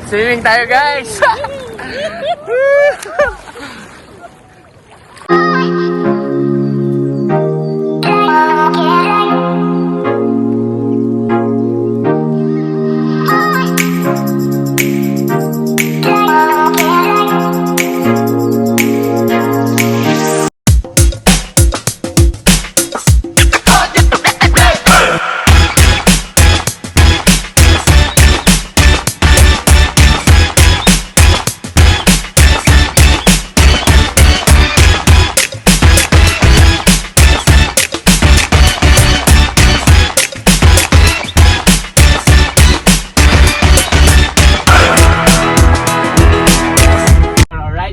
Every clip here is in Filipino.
Swimming tayo, guys!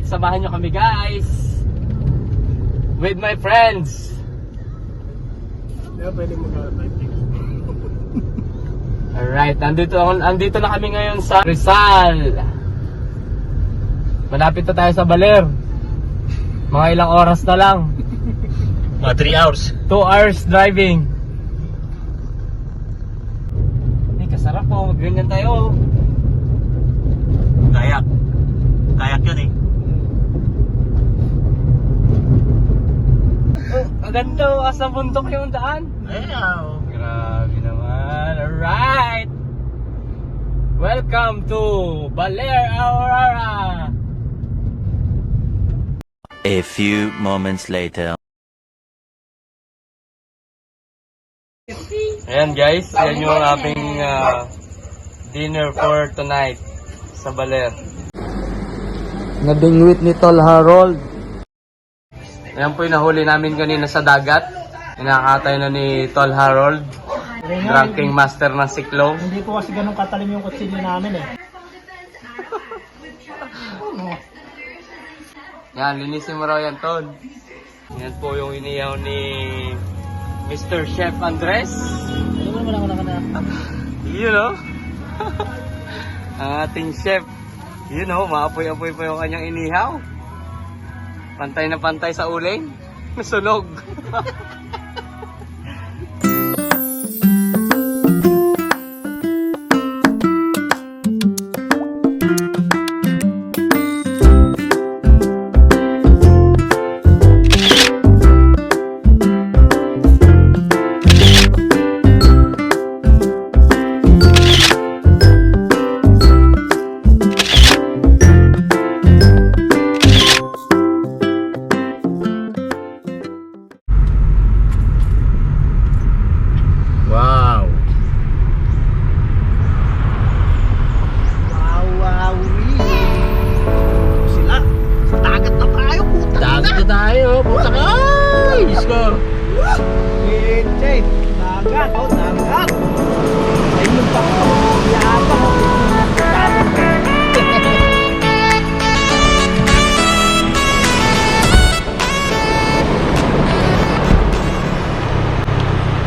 Samahan nyo kami, guys, with my friends. Pwede mo Alright, andito na kami ngayon sa Rizal. Malapit na tayo sa Baler. Mga ilang oras na lang. Mga 3 hours. 2 hours driving. Ay, kasarap po, ganyan tayo. Kayak. Kayak yun eh. Maganda, asa bundok yung daan. Ayaw. Grabe naman. Alright. Welcome to Baler, Aurora. A few moments later. Ayan, guys, yan yung aming dinner for tonight sa Baler. Nabingwit ni Tol Harold. Ayan po yung nahuli namin kanina sa dagat. Inakatay na ni Tol Harold, ranking master ng siklaw. Hindi po kasi ganun katalim yung kutsilyo namin eh. Yan, linisin mo raw yan, Tol. Yan po yung iniyaw ni Mr. Chef Andres. Ano mo naman na? You know? Ang ating chef. You know, maapoy-apoy pa yung kanyang inihaw. Pantay na pantay sa uling. Nasunog.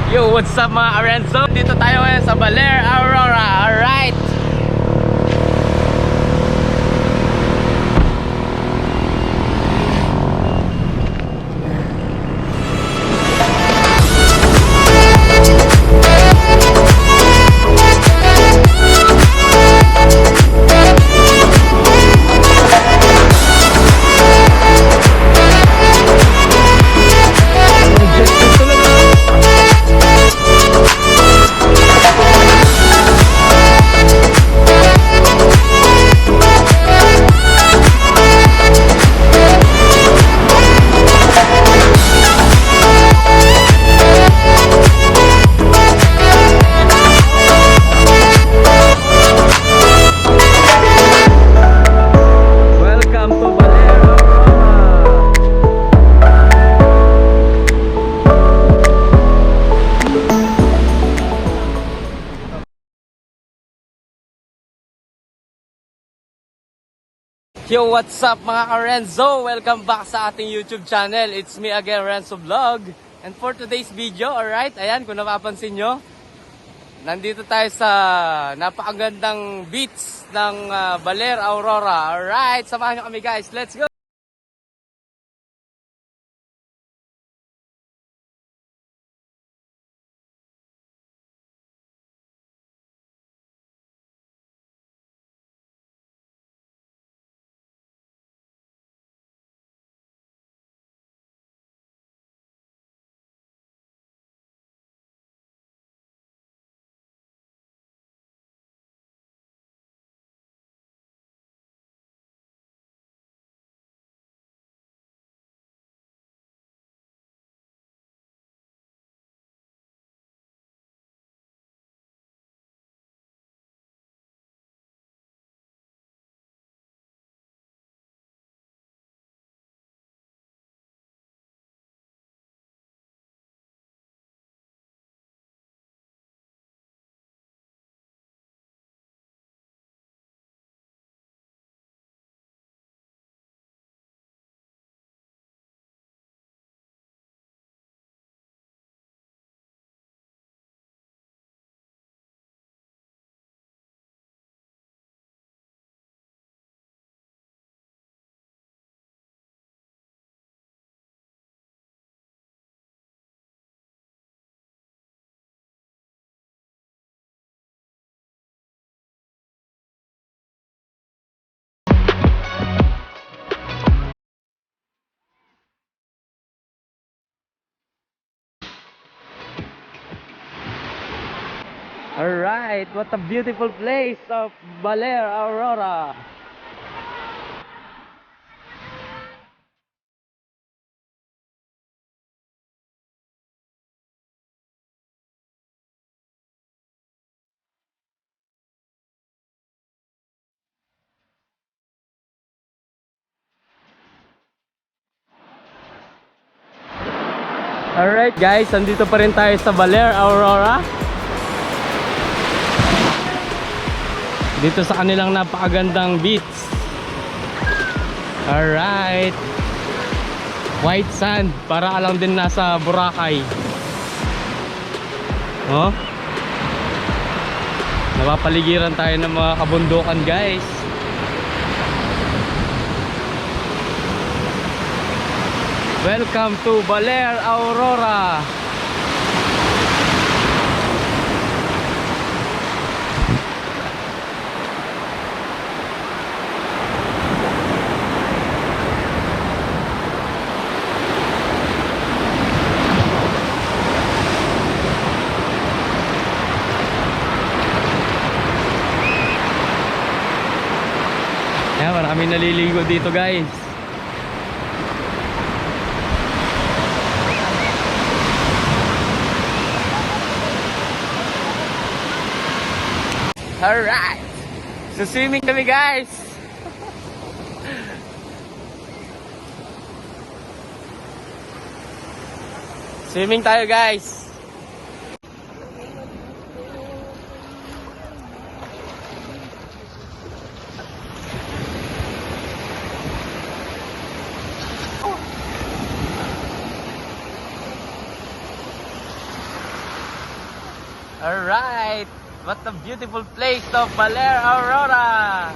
Yo, what's up mga Renzo? Dito tayo ngayon sa Baler, Aurora. Alright. Yo, what's up mga ka-Renzo? Welcome back sa ating YouTube channel. It's me again, Renzo Vlog. And for today's video, alright, ayan, kung napapansin nyo, nandito tayo sa napakagandang beach ng Baler, Aurora. Alright, samahan nyo kami guys. Let's go! Alright, what a beautiful place of Baler, Aurora. Alright guys, andito pa rin tayo sa Baler, Aurora. Dito sa kanilang napakagandang beach. Alright. White sand, para alam din nasa Boracay. Oh. Napapaligiran tayo ng mga kabundukan guys. Welcome to Baler, Aurora. Yan, maraming naliligo dito guys. Alright, so swimming kami guys. Swimming tayo guys. Alright, what a beautiful place of Baler, Aurora.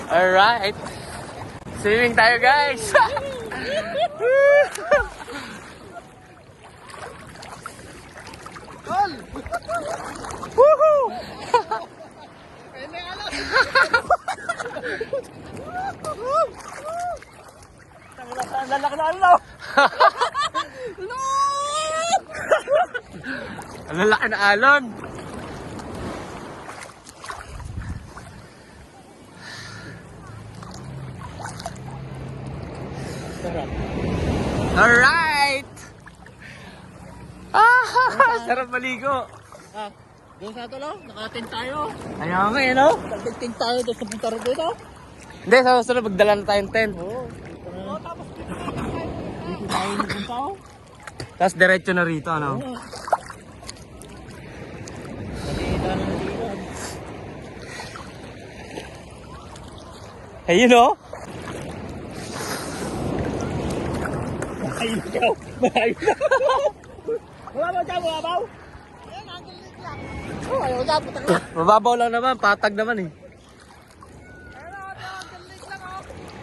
Alright, swimming tayo guys. Woohoo! Ang lalaki na alaw. Ang lalaki na alon. Sarap. Alright! Sarap maligo. Ah, doon sa ito lang, naka-tent tayo. Ayaw nga eh, no? Nag-tent tayo doon sa punta rin dito. Hindi, sa susunod magdala na tayong tent. Oo. Tapos dito tayo nagpunta oh. Tapos diretso na rito, ano? Oo. Nakikita na dito. Ayun, no? Ayun ka. Ayun ka. Wala ba dyan? Wala ba? Oh, ayaw dyan. Putak na. Mababaw lang naman, patag naman eh.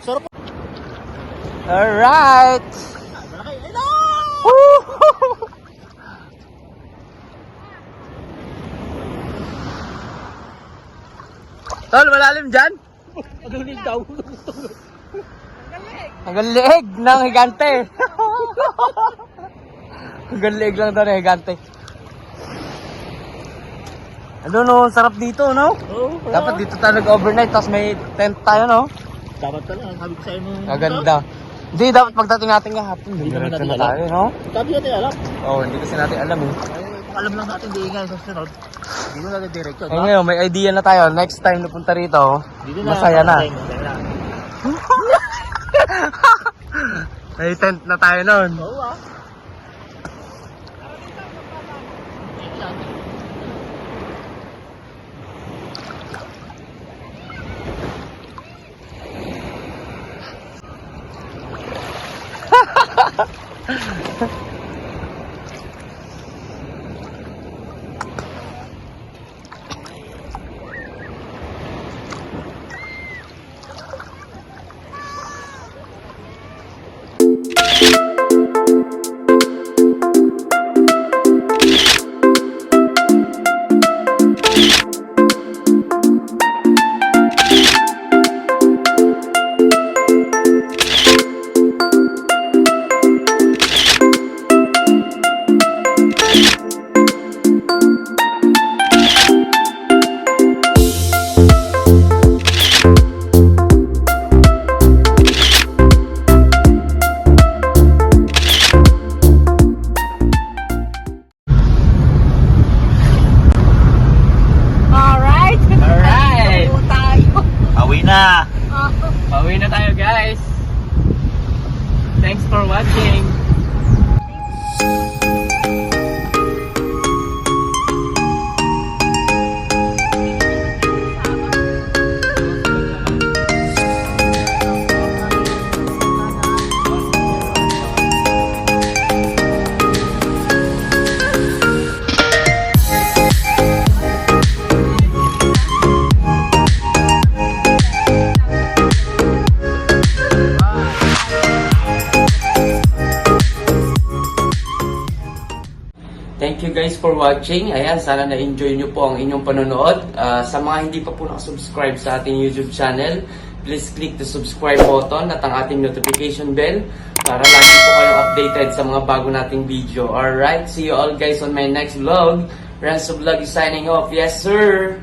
Sarap. Alright! Malaki. Hello! Tol, malalim dyan? Magaling daw. Hanggang leeg ng higante. Hanggang leeg lang daw ng higante. Ano no, sarap dito, no? Oo. Dapat dito tayo nag-overnight, tapos may tent tayo, no? Dapat ka lang. Sabi ko sa'yo nung... Kaganda. Hindi, dapat pagdating natin nga hapon. Hindi naman Diretso natin na alam. tayo, no? Sabi natin alam. Oo, hindi kasi natin alam eh. Ay, kung alam lang natin, di nga sa sunod. Hindi mo natin direksyon. Eh ngayon, may idea na tayo. Next time na punta rito, Dito masaya na. Masaya na. May tent na tayo nun. Oo ah. na. Pauwi na tayo guys. Thanks for watching. Thank you guys for watching. Ayan, sana na-enjoy nyo po ang inyong panonood. Sa mga hindi pa po nakasubscribe sa ating YouTube channel, please click the subscribe button at ang ating notification bell para lagi po kayong updated sa mga bago nating video. Alright, see you all guys on my next vlog. Renzo Vlog is signing off. Yes, sir!